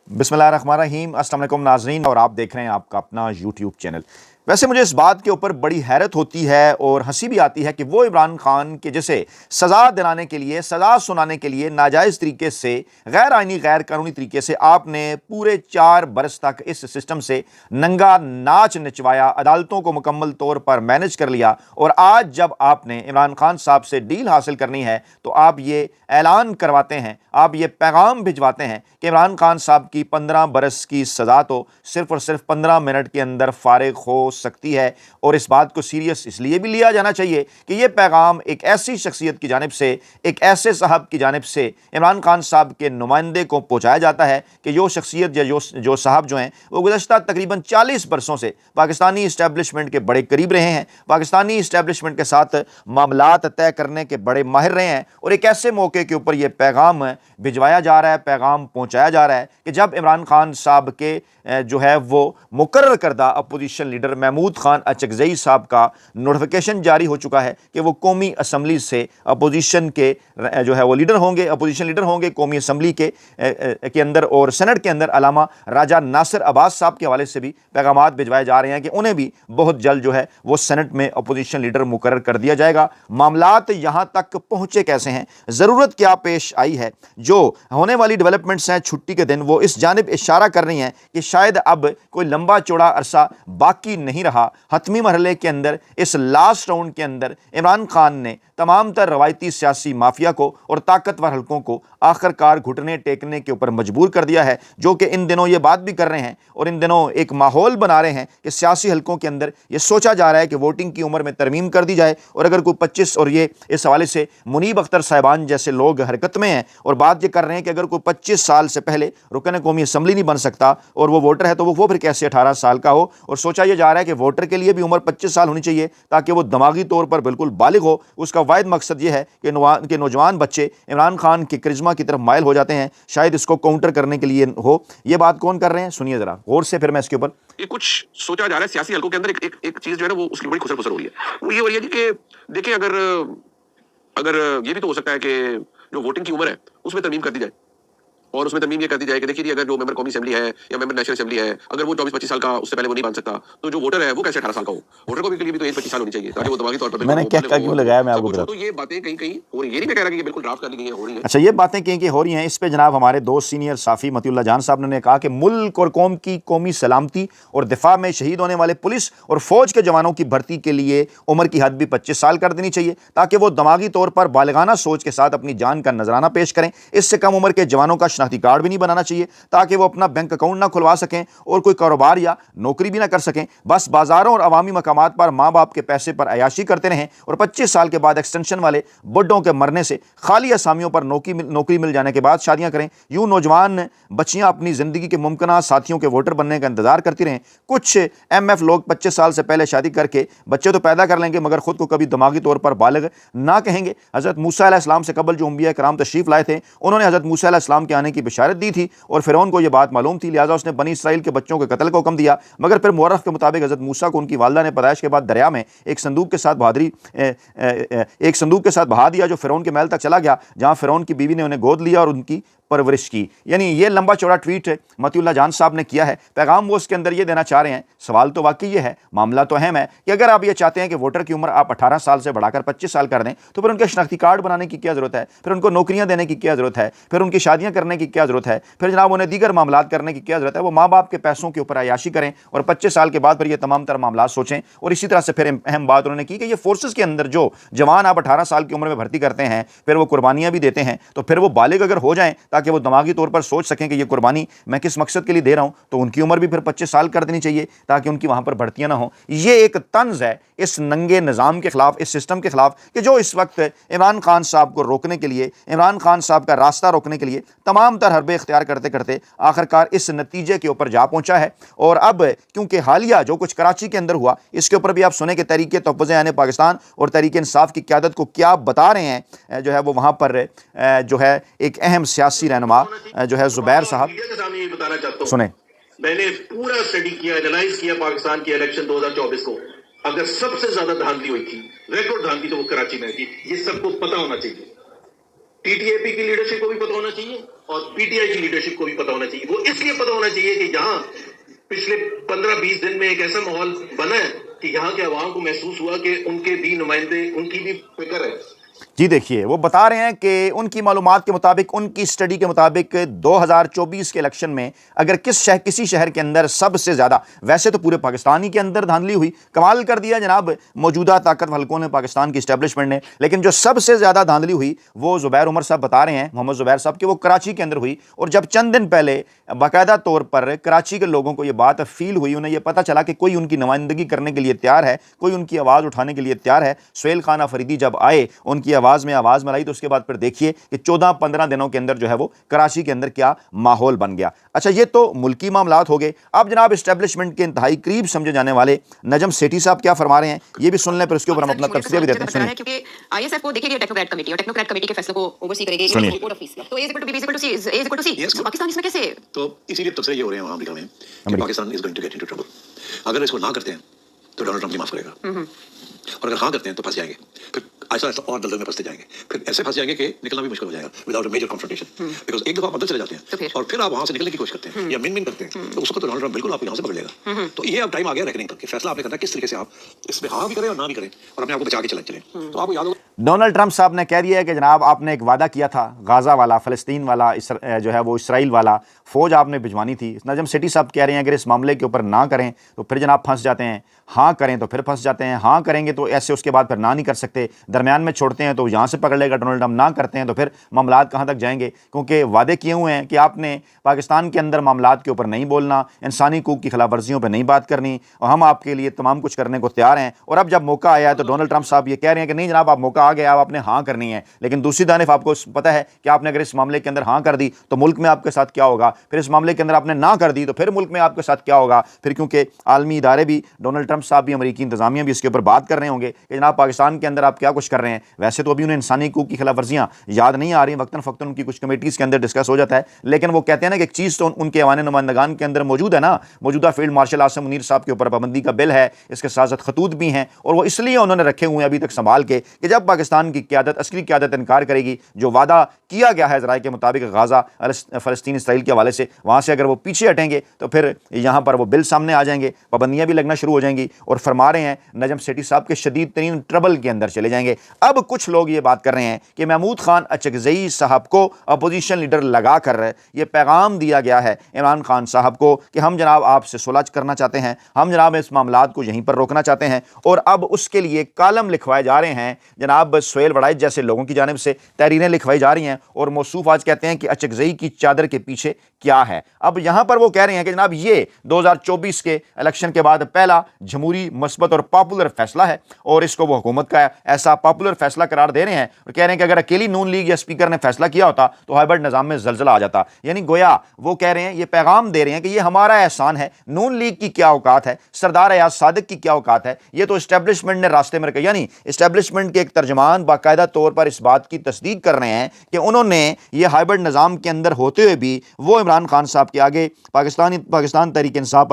बिस्मिल्लाहिर्रहमानिर्रहीम। अस्सलाम वालेकुम नाज़रीन, और आप देख रहे हैं आपका अपना यूट्यूब चैनल। वैसे मुझे इस बात के ऊपर बड़ी हैरत होती है और हंसी भी आती है कि वो इमरान खान के जैसे सज़ा दिलाने के लिए, सज़ा सुनाने के लिए नाजायज़ तरीके से, गैर आइनी गैर कानूनी तरीके से आपने पूरे 4 बरस तक इस सिस्टम से नंगा नाच नचवाया, अदालतों को मुकम्मल तौर पर मैनेज कर लिया। और आज जब आपने इमरान खान साहब से डील हासिल करनी है तो आप ये ऐलान करवाते हैं, आप ये पैगाम भिजवाते हैं कि इमरान खान साहब की 15 बरस की सज़ा तो सिर्फ और सिर्फ 15 मिनट के अंदर फारिग हो सकती है। और इस बात को सीरियस इसलिए भी लिया जाना चाहिए कि यह पैगाम एक ऐसी शख्सियत की जानिब से, एक ऐसे साहब की जानिब से इमरान खान साहब के नुमाइंदे को पहुँचाया जाता है कि जो शख्सियत या जो साहब जो हैं वो गुज़श्ता तकरीबन 40 बरसों से पाकिस्तानी इस्टेब्लिशमेंट के बड़े करीब रहे हैं, पाकिस्तानी इस्टेब्लिशमेंट के साथ मामलात तय करने के बड़े माहिर रहे हैं। और एक ऐसे मौके के ऊपर यह पैगाम भिजवाया जा रहा है, पैगाम पहुँचाया जा रहा है कि जब इमरान खान साहब के जो है वो मुकर्रर करदा अपोजिशन लीडर महमूद खान अचकज़ई साहब का नोटिफिकेशन जारी हो चुका है कि वो कौमी असम्बली से अपोजिशन के जो है वो लीडर होंगे, अपोजिशन लीडर होंगे कौमी असम्बली के अंदर। और सेनेट के अंदर अलामा राजा नासिर अब्बास साहब के हवाले से भी पैगामात भिजवाए जा रहे हैं कि उन्हें भी बहुत जल्द जो है वो सेनेट में अपोजिशन लीडर मुकर्रर कर दिया जाएगा। मामलात यहाँ तक पहुँचे कैसे हैं, ज़रूरत क्या पेश आई है, जो होने वाली डेवलपमेंट्स हैं छुट्टी के दिन वो इस जानिब इशारा कर रही हैं कि शायद अब कोई लंबा चौड़ा अरसा बाकी नहीं रहा। हतमी मरहले के अंदर, इस लास्ट राउंड के अंदर इमरान खान ने तमाम तर रवायती सियासी माफिया को और ताकतवर हलकों को आखिरकार घुटने टेकने के ऊपर मजबूर कर दिया है, जो कि इन दिनों ये बात भी कर रहे हैं और इन दिनों एक माहौल बना रहे हैं कि सियासी हलकों के अंदर ये सोचा जा रहा है कि वोटिंग की उम्र में तरमीम कर दी जाए। और अगर कोई 25 और ये इस हवाले से मुनीब अख्तर साहिबान जैसे लोग हरकत में हैं और बात ये कर रहे हैं कि अगर कोई 25 साल से पहले रुकन कौमी असम्बली नहीं बन सकता और वो वोटर है तो वो फिर कैसे 18 साल का हो। और सोचा यह जा रहा है कि वोटर के लिए भी उम्र 25 साल होनी चाहिए ताकि वो दिमागी तौर पर बिल्कुल बालिग हो। उसका वाहिद मकसद यह है कि नौजवान बच्चे इमरान खान के करिश्मा की तरफ माइल हो जाते हैं, शायद इसको काउंटर करने के लिए हो। ये बात कौन कर रहे हैं, सुनिए जरा गौर से, फिर मैं इसके ऊपर। ये कुछ सोचा जा रहा है सियासी हलकों के अंदर, एक चीज जो है ना वो उसकी बड़ी खुसर खुसर हो रही है। वो ये हो रही है कि देखिए अगर ये भी तो हो सकता है कि जो वोटिंग की उम्र है उसमें तरमीम कर दी जाए, और उसमें तरमीम ये कर दी जाए कि देखिए अगर जो मेंबर कौमी असेंबली है या मेंबर नेशनल असेंबली है, अगर वो 24-25 साल का उससे पहले वो नहीं बन सकता तो जो वोटर है वो कैसे 18 साल का हो। वोटर को भी तो एज 25 साल होनी चाहिए ताकि वो दिमागी तौर पर मैंने क्या क्यों लगाया, मैं आपको तो ये बातें कहीं हो रही है। ये नहीं मैं कह रहा कि ये बिल्कुल ड्राफ्ट कर ली गई है, हो रही है। अच्छा, ये बातें कहीं हो रही हैं। इस पे जनाब हमारे दोस्त सीनियर साफ़ी मतीउल्लाह जान साहब ने कहा कि मुल्क और कौम की कौमी सलामती और दिफा में शहीद होने वाले पुलिस और फौज के जवानों की भर्ती के लिए उम्र की हद भी 25 साल कर देनी चाहिए ताकि वो दिमागी तौर पर बालिगाना सोच के साथ अपनी जान का नजराना पेश करें। इससे कम उम्र के जवानों का शनाख्ती कार्ड भी नहीं बनाना चाहिए ताकि वो अपना बैंक अकाउंट ना खुलवा सकें और कोई कारोबार या नौकरी भी ना कर सकें, बस बाजारों और अवामी मकामात पर माँ बाप के पैसे पर अयाशी करते रहें। और 25 साल के बाद एक्सटेंशन वाले बुड्ढों के मरने से खाली असामियों पर नौकरी मिल जाने के बाद शादियां करें। यूं नौजवान बच्चियां अपनी जिंदगी के मुमकिन साथियों के वोटर बनने का इंतजार करती रहें। कुछ MF लोग 25 साल से पहले शादी करके बच्चे तो पैदा कर लेंगे मगर खुद को कभी दिमागी तौर पर बालिग ना कहेंगे। हज़रत मूसा अलैहिस्सलाम से कबल जो अंबिया कराम तशरीफ लाए थे उन्होंने हज़रत मूसा अलैहिस्सलाम के आने की बिशारत दी थी और फिरौन को यह बात मालूम थी, लिहाजा उसने बनी इसराइल के बच्चों के कत्ल का हुक्म दिया। मगर फिर मुअर्रख के मुताबिक हज़रत मूसा को उनकी वालदा ने पैदाइश के बाद दरिया में एक संदूक के साथ बहा दिया जो फिरौन के महल तक चला गया, जहां फिरौन की बीवी ने उन्हें गोद लिया और उनकी परवरिश की। यानी ये लंबा चौड़ा ट्वीट मतीउल्लाह जान साहब ने किया है। पैगाम वो उसके अंदर ये देना चाह रहे हैं। सवाल तो वाकई ये है, मामला तो अहम है कि अगर आप ये चाहते हैं कि वोटर की उम्र आप 18 साल से बढ़ाकर 25 साल कर दें तो फिर उनके शनाख्ती कार्ड बनाने की क्या ज़रूरत है, फिर उनको नौकरियां देने की क्या ज़रूरत है, फिर उनकी शादियां करने की क्या ज़रूरत है, फिर जनाब उन्हें दीगर मामलात करने की क्या ज़रूरत है। वो माँ बाप के पैसों के ऊपर अयाशी करें और 25 साल के बाद फिर ये तमाम तरह मामला सोचें। और इसी तरह से फिर अहम बात उन्होंने की कि ये फोर्सेस के अंदर जो जवान आप 18 साल की उम्र में भर्ती करते हैं फिर वो कुर्बानियां भी देते हैं, तो फिर वो बालिग अगर हो जाएं ताकि वो दिमागी तौर पर सोच सकें कि ये कुर्बानी मैं किस मकसद के लिए दे रहा हूं, तो उनकी उम्र भी फिर 25 साल कर देनी चाहिए ताकि उनकी वहां पर भर्तियां ना हो। ये एक तंज है इस नंगे निज़ाम के खिलाफ, इस सिस्टम के खिलाफ कि जो इस वक्त इमरान खान साहब को रोकने के लिए, इमरान खान साहब का रास्ता रोकने के लिए तमाम तर हरबे इख्तियार करते करते आखिरकार इस नतीजे के ऊपर जा पहुंचा है। और अब क्योंकि हालिया जो कुछ कराची के अंदर हुआ इसके ऊपर भी आप सुने कि तहरीक तहफ़्फ़ुज़ यानी पाकिस्तान और तहरीक इंसाफ की क़यादत को क्या बता रहे हैं, जो है वो वहां पर जो है एक अहम सियासी रहनुमा जो है ज़ुबैर साहब, सुने। मैंने पूरा स्टडी किया, एनालाइज किया पाकिस्तान की इलेक्शन 2024 को। अगर सबसे ज्यादा धांधली हुई थी, रिकॉर्ड धांधली, तो वो कराची में थी। ये सबको पता होना चाहिए, TTAP की लीडरशिप को भी पता होना चाहिए اور پی ٹی آئی کی لیڈرشپ کو بھی پتا ہونا چاہیے. وہ اس لیے پتا ہونا چاہیے کہ یہاں پچھلے 15-20 دن میں ایک ایسا ماحول بنا ہے کہ یہاں کے عوام کو محسوس ہوا کہ ان کے بھی نمائندے، ان کی بھی فکر ہے. جی دیکھیے، وہ بتا رہے ہیں کہ ان کی معلومات کے مطابق، ان کی اسٹڈی کے مطابق 2024 کے الیکشن میں اگر کسی شہر کے اندر سب سے زیادہ، ویسے تو پورے پاکستان ہی کے اندر دھاندلی ہوئی، کمال کر دیا جناب موجودہ طاقت حلقوں نے، پاکستان کی اسٹیبلشمنٹ نے، لیکن جو سب سے زیادہ دھاندلی ہوئی وہ زبیر عمر صاحب بتا رہے ہیں، محمد زبیر صاحب، کہ وہ کراچی کے اندر ہوئی. اور جب چند دن پہلے باقاعدہ طور پر کراچی کے لوگوں کو یہ بات فیل ہوئی، انہیں یہ پتہ چلا کہ کوئی ان کی نمائندگی کرنے کے لیے تیار ہے، کوئی ان کی آواز اٹھانے کے لیے تیار ہے. سہیل خان آفریدی جب آئے، ان کی آواز ملائی، تو اس کے بعد پھر دیکھیے کہ 14-15 دنوں کے اندر جو ہے وہ کراچی کے اندر کیا ماحول بن گیا. اچھا، یہ تو ملکی معاملات ہو گئے. اب جناب اسٹیبلشمنٹ کے انتہائی قریب سمجھے جانے والے نجم سیٹھی صاحب کیا فرما رہے ہیں، یہ بھی سن لیں، پھر اس کے اوپر ہم اپنا تبصرہ بھی دیتے ہیں. سنیے. کیونکہ آئی ایس ایف کو دیکھیے ٹیکنوکریٹ کمیٹی، اور ٹیکنوکریٹ کمیٹی کے فیصلوں کو اوورسی کرے گی کورٹ آف پیس. تو A is equal to B, B is equal to C, A is equal to C. Pakistan اس میں کیسے؟ تو اسی لیے تبصرے یہ ہو رہے ہیں امریکہ میں کہ Pakistan is going to get into trouble. اگر اس کو نہ کرتے ہیں تو ڈونلڈ ٹرمپ معاف کرے گا، اور اگر ہاں کرتے ہیں تو پھنس جائیں گے، پھر ایسا اور دلدل میں پھنستے جائیں گے، پھر ایسے پھنس جائیں گے کہ نکلنا بھی مشکل ہو جائے گا without a major confrontation. Because ایک دفعہ آپ اندر چلے جاتے ہیں اور پھر آپ وہاں سے نکلنے کی کوشش کرتے ہیں یا من کرتے ہیں، تو اس کو تو ڈونلڈ ٹرمپ بالکل آپ کو یہاں سے پکڑ لے گا. تو یہ اب ٹائم آ گیا ریکننگ کا، کہ فیصلہ آپ نے کرنا ہے کس طریقے سے آپ اس میں ہاں بھی کریں اور نہ بھی کریں، اور اپنے آپ کو بچا کے چلیں. تو آپ کو یاد ہوگا ڈونلڈ ٹرمپ صاحب نے کہہ دیا ہے کہ جناب آپ نے ایک وعدہ کیا تھا، غازہ والا، فلسطین والا، جو ہے وہ اسرائیل والا فوج آپ نے بھجوانی تھی. نجم سیٹھی صاحب کہہ رہے ہیں اگر اس معاملے کے اوپر نہ کریں تو پھر جناب پھنس جاتے ہیں، ہاں کریں تو پھر پھنس جاتے ہیں، ہاں کریں گے تو ایسے اس کے بعد پھر نہ نہیں کر سکتے، درمیان میں چھوڑتے ہیں تو یہاں سے پکڑ لے گا ڈونلڈ ٹرمپ، نہ کرتے ہیں تو پھر معاملات کہاں تک جائیں گے. کیونکہ وعدے کیے ہوئے ہیں کہ آپ نے پاکستان کے اندر معاملات کے اوپر نہیں بولنا، انسانی حقوق کی خلاف ورزیوں پہ نہیں بات کرنی، اور ہم آپ کے لیے تمام کچھ کرنے کو تیار ہیں. اور اب جب موقع آیا ہے تو ڈونلڈ ٹرمپ صاحب یہ کہہ رہے ہیں کہ نہیں جناب آپ موقع آ گیا، آپ نے ہاں کرنی ہے. لیکن دوسری جانب آپ کو پتہ ہے کہ آپ نے اگر اس معاملے کے اندر ہاں کر دی تو ملک میں آپ کے ساتھ کیا ہوگا، پھر اس معاملے کے اندر آپ نے نہ کر دی تو پھر ملک میں آپ کے ساتھ کیا ہوگا. پھر کیونکہ عالمی ادارے بھی، ڈونلڈ ٹرمپ صاحب بھی، امریکی انتظامیہ بھی اس کے اوپر بات کر رہے ہوں گے کہ جناب پاکستان کے اندر آپ کیا کچھ کر رہے ہیں. ویسے تو ابھی انہیں انسانی حقوق کی خلاف ورزیاں یاد نہیں آ رہی، وقتاً فوقتاً ان کی کچھ کمیٹیز کے اندر ڈسکس ہو جاتا ہے، لیکن وہ کہتے ہیں نا کہ ایک چیز تو ان کے ایوان نمائندگان کے اندر موجود ہے نا، موجودہ فیلڈ مارشل عاصم منیر صاحب کے اوپر پابندی کا بل ہے، اس کے ساتھ ساتھ خطوط بھی ہیں، اور وہ اس لیے انہوں نے رکھے ہوئے ہیں ابھی تک سنبھال کے کہ جب پاکستان کی قیادت، عسکری قیادت انکار کرے گی، جو وعدہ کیا گیا ہے ذرائع کے مطابق غازہ، فلسطین، اسرائیل کے حوالے سے، وہاں سے اگر وہ پیچھے ہٹیں گے تو پھر یہاں پر وہ بل سامنے آ جائیں گے، پابندیاں بھی لگنا شروع ہو جائیں گی. اور فرما رہے ہیں نجم سیٹھی صاحب کے شدید ترین ٹربل کے اندر چلے جائیں گے. اب کچھ لوگ یہ بات کر رہے ہیں کہ محمود خان اچکزئی صاحب کو اپوزیشن لیڈر لگا کر یہ پیغام دیا گیا ہے عمران خان صاحب کو کہ ہم جناب آپ سے صلح کرنا چاہتے ہیں، ہم جناب اس معاملات کو یہیں پر روکنا چاہتے ہیں. اور اب اس کے لیے کالم لکھوائے جا رہے ہیں جناب سہیل وڑائچ جیسے لوگوں کی جانب سے، تحریریں لکھوائی جا رہی ہیں، اور موصوف آج کہتے ہیں کہ اچکزئی کی چادر کے پیچھے کیا ہے. اب یہاں پر وہ کہہ رہے ہیں کہ جناب یہ 2024 کے الیکشن کے بعد پہلا جمہوری، مثبت اور پاپولر فیصلہ ہے، اور اس کو وہ حکومت کا ایسا پاپولر فیصلہ قرار دے رہے ہیں، اور کہہ رہے ہیں کہ اگر اکیلی نون لیگ یا اسپیکر نے فیصلہ کیا ہوتا تو ہائبرڈ نظام میں زلزلہ آ جاتا. یعنی گویا وہ کہہ رہے ہیں، یہ پیغام دے رہے ہیں کہ یہ ہمارا احسان ہے، نون لیگ کی کیا اوقات ہے، سردار ایاز صادق کی کیا اوقات ہے، یہ تو اسٹیبلشمنٹ نے راستے میں رکھا. یعنی اسٹیبلشمنٹ کے ایک ترجمان باقاعدہ طور پر اس بات کی تصدیق کر رہے ہیں کہ انہوں نے یہ ہائبرڈ نظام کے اندر ہوتے ہوئے بھی وہ عمران خان صاحب کے آگے، پاکستان تحریک انصاف،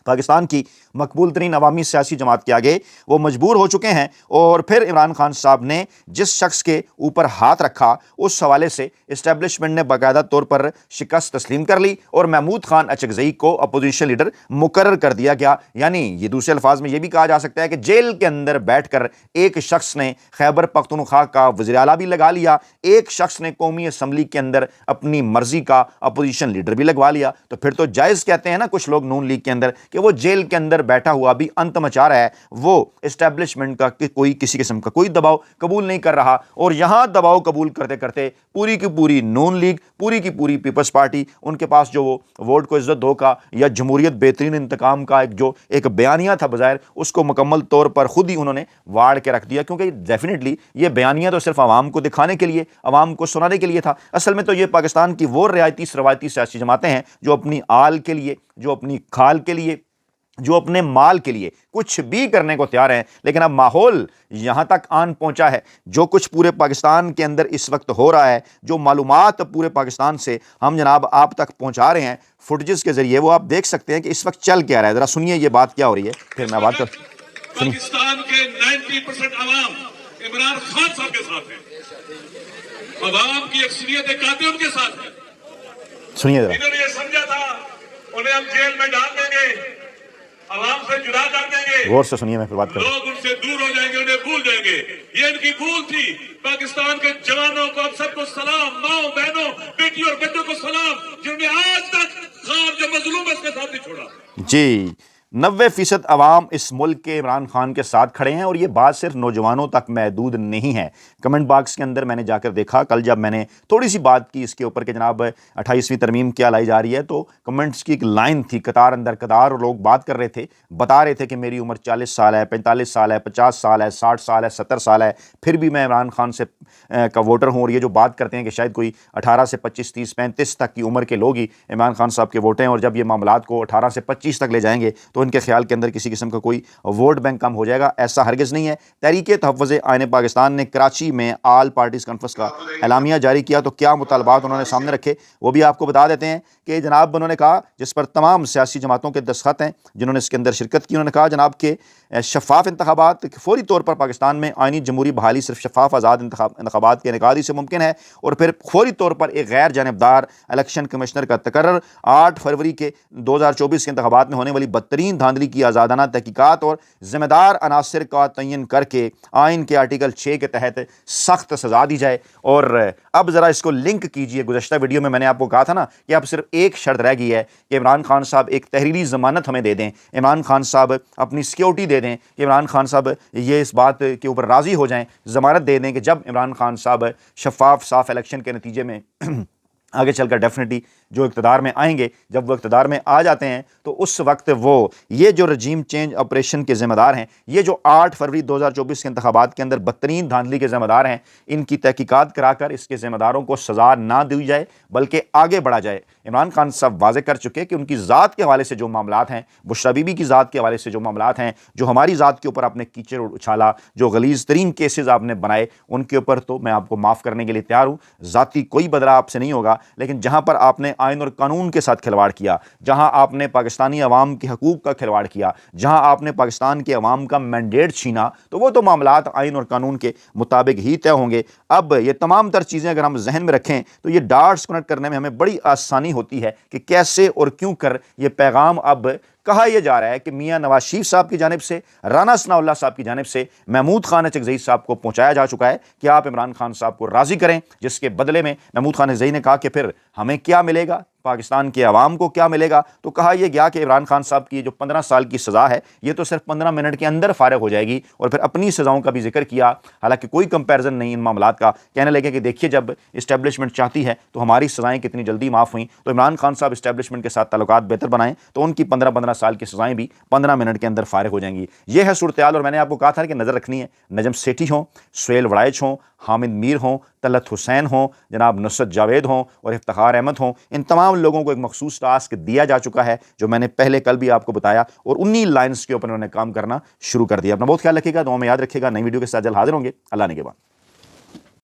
پاکستان کی مقبول ترین عوامی سیاسی جماعت کے آگے وہ مجبور ہو چکے ہیں. اور پھر عمران خان صاحب نے جس شخص کے اوپر ہاتھ رکھا اس حوالے سے اسٹیبلشمنٹ نے باقاعدہ طور پر شکست تسلیم کر لی اور محمود خان اچکزئی کو اپوزیشن لیڈر مقرر کر دیا گیا. یعنی یہ دوسرے الفاظ میں یہ بھی کہا جا سکتا ہے کہ جیل کے اندر بیٹھ کر ایک شخص نے خیبر پختونخوا کا وزیر اعلیٰ بھی لگا لیا، ایک شخص نے قومی اسمبلی کے اندر اپنی مرضی کا اپوزیشن لیڈر بھی لگوا لیا. تو پھر تو جائز کہتے ہیں نا کچھ لوگ نون لیگ کے اندر کہ وہ جیل کے اندر بیٹھا ہوا بھی انت مچا رہا ہے، وہ اسٹیبلشمنٹ کا کوئی کسی قسم کا کوئی دباؤ قبول نہیں کر رہا. اور یہاں دباؤ قبول کرتے کرتے پوری کی پوری نون لیگ، پوری کی پوری پیپلز پارٹی، ان کے پاس جو وہ ووٹ کو عزت دو کا یا جمہوریت بہترین انتقام کا ایک بیانیہ تھا بظاہر، اس کو مکمل طور پر خود ہی انہوں نے واڑ کے رکھ دیا. کیونکہ ڈیفینیٹلی یہ بیانیہ تو صرف عوام کو دکھانے کے لیے، عوام کو سنانے کے لیے تھا. اصل میں تو یہ پاکستان کی وہ روایتی سیاسی جماعتیں ہیں جو اپنی آل کے لیے، جو اپنی کھال کے لیے، جو اپنے مال کے لیے کچھ بھی کرنے کو تیار ہیں. لیکن اب ماحول یہاں تک آن پہنچا ہے، جو کچھ پورے پاکستان کے اندر اس وقت ہو رہا ہے، جو معلومات پورے پاکستان سے ہم جناب آپ تک پہنچا رہے ہیں فوٹیجز کے ذریعے، وہ آپ دیکھ سکتے ہیں کہ اس وقت چل کیا رہا ہے. ذرا سنیے یہ بات کیا ہو رہی ہے، پھر میں بات کرتا ہوں. پاکستان کے 90% عوام عمران خان صاحب کے ساتھ ہیں. अवाम की अक्सरियत एक आते उनके साथ है। सुनिए जरा। इन्होंने ये समझा था उन्हें हम जेल में डाल देंगे, अवाम से जुदा कर देंगे, गौर से सुनिए, मैं फिर बात करूं। लोग उनसे दूर हो जाएंगे, उन्हें भूल जाएंगे। ये इनकी भूल थी। पाकिस्तान के जवानों को, आप सबको सलाम, माओ बहनों, बेटी और बच्चों को सलाम, जिन्होंने आज तक खान जो मजलूम है उसके साथ नहीं छोड़ा। जी, 90% अवाम इस मुल्क के इमरान खान के साथ खड़े हैं और ये बात सिर्फ नौजवानों तक महदूद नहीं है। कमेंट बॉक्स के अंदर मैंने जाकर देखा, कल जब मैंने थोड़ी सी बात की इसके ऊपर कि जनाब 28वीं तरमीम क्या लाई जा रही है, तो कमेंट्स की एक लाइन थी, कतार अंदर कतार, और लोग बात कर रहे थे, बता रहे थे कि मेरी उम्र 40 साल है, 45 साल है, 50 साल है, 60 साल है, 70 साल है, फिर भी मैं इमरान खान से का वोटर हूँ। और ये जो बात करते हैं कि शायद कोई 18 से 25, 30, 35 तक की उम्र के लोग ही इमरान खान साहब के वोट हैं, और जब ये मामलात को 18 से 25 तक ले जाएंगे तो उनके ख्याल के अंदर किसी किस्म का कोई वोट बैंक कम हो जाएगा। ऐसा हरगिज़ नहीं है। तहरीके तहफ़्फ़ुज़ आईन पाकिस्तान ने कराची में आल पार्टीज़ कॉन्फ्रेंस का एलामिया जारी किया, तो क्या मुतालबात उन्होंने सामने रखे वो भी आपको बता देते हैं कि जनाब उन्होंने कहा, जिस पर तमाम सियासी जमातों के दस्तखत हैं जिन्होंने इसके अंदर शिरकत की, उन्होंने कहा जनाब के शफाफ इंतखाबात फौरी तौर पर पाकिस्तान में आइनी जमहूरी बहाली सिर्फ शफाफ आज़ाद इंतखाबात के इनेकाद ही से मुमकिन है, और फिर फौरी तौर पर एक गैर जानबदार इलेक्शन कमिश्नर का तकर्रर, 8 फरवरी के 2024 के इंतखाबात में होने वाली बदतरीन धांधली की आज़ादाना तहकीकात और ज़िम्मेदार अनासर का तयन करके आइन के आर्टिकल 6 के तहत सख्त सज़ा दी जाए। और अब ज़रा इसको लिंक कीजिए, गुज़श्ता वीडियो में मैंने आपको कहा था ना कि अब सिर्फ एक शर्त रह गई है कि इमरान खान साहब एक तहरीरी ज़मानत हमें दे दें, इमरान खान साहब अपनी सिक्योरिटी दे दें, कि इमरान खान साहब ये इस बात के ऊपर राज़ी हो जाएं, ज़मानत दे दें कि जब इमरान खान साहब शफाफ साफ इलेक्शन के नतीजे में आगे चलकर डेफिनेटली जो इक़्तिदार में आएंगे, जब वो इक़्तिदार में आ जाते हैं तो उस वक्त वो ये जो रजीम चेंज ऑपरेशन के ज़िम्मेदार हैं, ये जो 8 फरवरी 2024 के इंतखाबात के अंदर बदतरीन धांधली के ज़िम्मेदार हैं, इनकी तहकीकात कराकर इसके ज़िम्मेदारों को सज़ा ना दी जाए बल्कि आगे बढ़ा जाए। इमरान खान साहब वाज़े कर चुके कि उनकी ज़ात के हवाले से जो मामलात हैं, बुशरा बीबी की ज़ात के हवाले से जो मामलात हैं, जो हमारी ज़ात के ऊपर आपने कीचड़ उछाला, जो गलीज़ तरीन केसेस आपने बनाए, उनके ऊपर तो मैं आपको माफ़ करने के लिए तैयार हूँ, ज़ाती कोई बदला आपसे नहीं होगा। लेकिन जहाँ पर आपने आइन और कानून के साथ खिलवाड़ किया, जहाँ आपने पाकिस्तानी अवाम के हकूक़ का खिलवाड़ किया, जहाँ आपने पाकिस्तान के अवाम का मैंडेट छीना, तो वो तो मामलात आइन और कानून के मुताबिक ही तय होंगे। अब ये तमाम तर चीज़ें अगर हम जहन में रखें तो ये डाट्स कनेक्ट करने में हमें बड़ी आसानी होती है कि कैसे और क्यों कर ये पैगाम अब कहा यह जा रहा है कि मियां नवाज शरीफ साहब की जानिब से, राना सनाउल्लाह साहब की जानिब से महमूद खान चकज़ई साहब को पहुंचाया जा चुका है कि आप इमरान खान साहब को राज़ी करें, जिसके बदले में महमूद खान चकज़ई ने कहा कि फिर हमें क्या मिलेगा, पाकिस्तान के अवाम को क्या मिलेगा। तो कहा यह गया कि इमरान खान साहब की जो 15 साल की सज़ा है ये तो सिर्फ 15 मिनट के अंदर फारिग हो जाएगी, और फिर अपनी सज़ाओं का भी जिक्र किया, हालांकि कोई कंपैरिजन नहीं इन मामलात का। कहने लगे कि देखिए जब इस्टेब्लिशमेंट चाहती है तो हमारी सज़ाएं कितनी जल्दी माफ़ हुई, तो इमरान खान साहब इस्टेब्लिशमेंट के साथ ताल्लुकात बेहतर बनाएं तो उनकी 15-15 साल की सज़ाएं भी 15 मिनट के अंदर फारिग हो जाएंगी। यह है सूरत हाल। और मैंने आपको कहा था कि नज़र रखनी है, नजम सेठी हों, सुहेल वड़ाइच हों, हामिद मीर हों, तलत हुसैन हों, जनाब नुसरत जावेद हों और इफ्तिखार अहमद हों, इन तमाम लोगों को एक मखसूस टास्क दिया जा चुका है जो मैंने पहले कल भी आपको बताया, और उन्हीं लाइन्स के ऊपर उन्होंने काम करना शुरू कर दिया। अपना बहुत ख्याल रखिएगा, दुआ में याद रखिएगा। नई वीडियो के साथ जल्द हाजिर होंगे। अल्लाह ने के बाद।